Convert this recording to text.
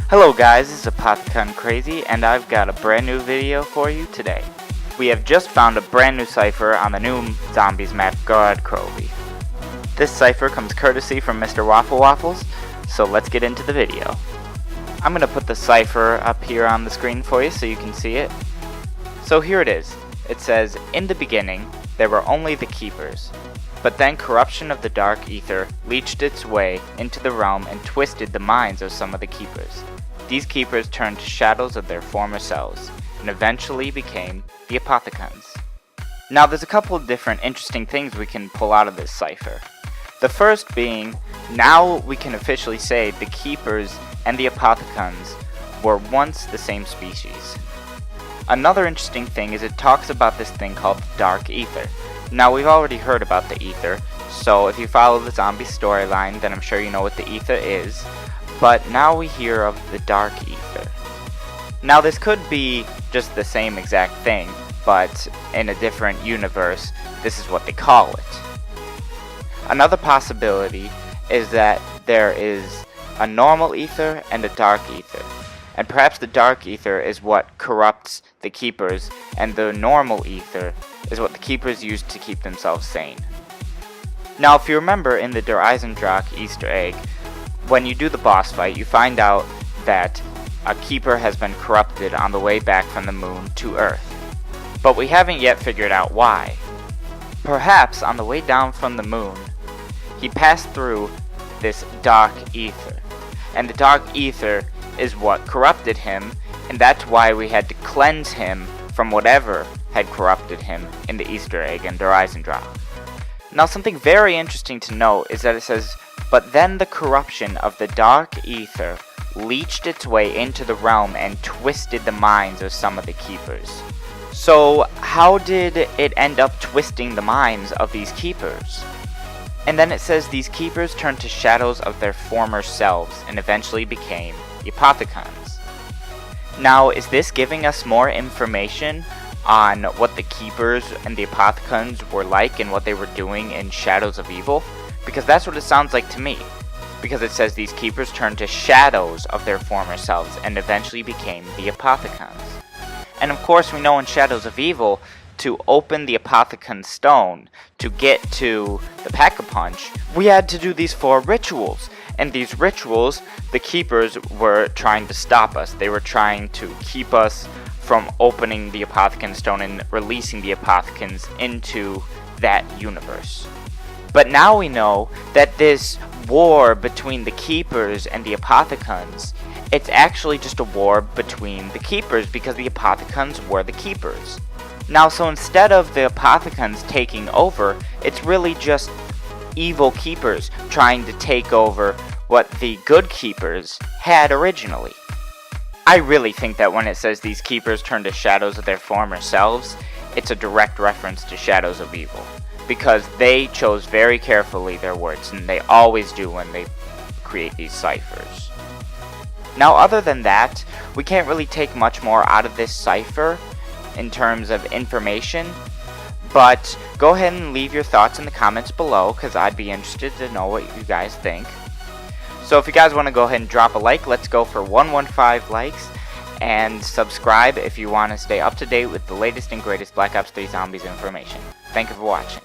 Hello guys, this is Apothicons Crazy, and I've got a brand new video for you today. We have just found a brand new cipher on the new zombies map, Gorod Krovi. This cipher comes courtesy from Mr. Waffle Waffles, so let's get into the video. I'm going to put the cipher up here on the screen for you so you can see it. So here it is. It says, "In the beginning, there were only the keepers. But then corruption of the dark ether leached its way into the realm and twisted the minds of some of the keepers. These keepers turned to shadows of their former selves, and eventually became the Apothicons." Now there's a couple of different interesting things we can pull out of this cipher. The first being, now we can officially say the keepers and the Apothicons were once the same species. Another interesting thing is it talks about this thing called the dark ether. Now we've already heard about the ether, so if you follow the zombie storyline then I'm sure you know what the ether is. But now we hear of the dark ether. Now this could be just the same exact thing, but in a different universe, this is what they call it. Another possibility is that there is a normal ether and a dark ether. And perhaps the dark ether is what corrupts the keepers, and the normal ether is what the keepers use to keep themselves sane. Now if you remember in the Der Eisendrache Easter egg, when you do the boss fight, you find out that a keeper has been corrupted on the way back from the moon to Earth. But we haven't yet figured out why. Perhaps on the way down from the moon, he passed through this dark ether. And the dark ether is what corrupted him, and that's why we had to cleanse him from whatever had corrupted him in the Easter egg and Der Eisendrache. Now something very interesting to note is that it says, "But then the corruption of the dark ether leached its way into the realm and twisted the minds of some of the keepers." So how did it end up twisting the minds of these keepers? And then it says these keepers turned to shadows of their former selves and eventually became the Apothicons. Now is this giving us more information on what the keepers and the Apothicons were like and what they were doing in Shadows of Evil? Because that's what it sounds like to me. Because it says these keepers turned to shadows of their former selves and eventually became the Apothicons. And of course we know in Shadows of Evil, to open the Apothicon stone, to get to the Pack-a-Punch, we had to do these 4 rituals. And these rituals, the keepers were trying to stop us. They were trying to keep us from opening the Apothicon stone and releasing the Apothicons into that universe. But now we know that this war between the keepers and the Apothicons, it's actually just a war between the keepers because the Apothicons were the keepers. Now so instead of the Apothicons taking over, it's really just evil keepers trying to take over what the good keepers had originally. I really think that when it says these keepers turn to shadows of their former selves, it's a direct reference to Shadows of Evil. Because they chose very carefully their words, and they always do when they create these ciphers. Now other than that, we can't really take much more out of this cipher in terms of information, but go ahead and leave your thoughts in the comments below because I'd be interested to know what you guys think. So if you guys want to go ahead and drop a like, let's go for 115 likes, and subscribe if you want to stay up to date with the latest and greatest Black Ops 3 Zombies information. Thank you for watching.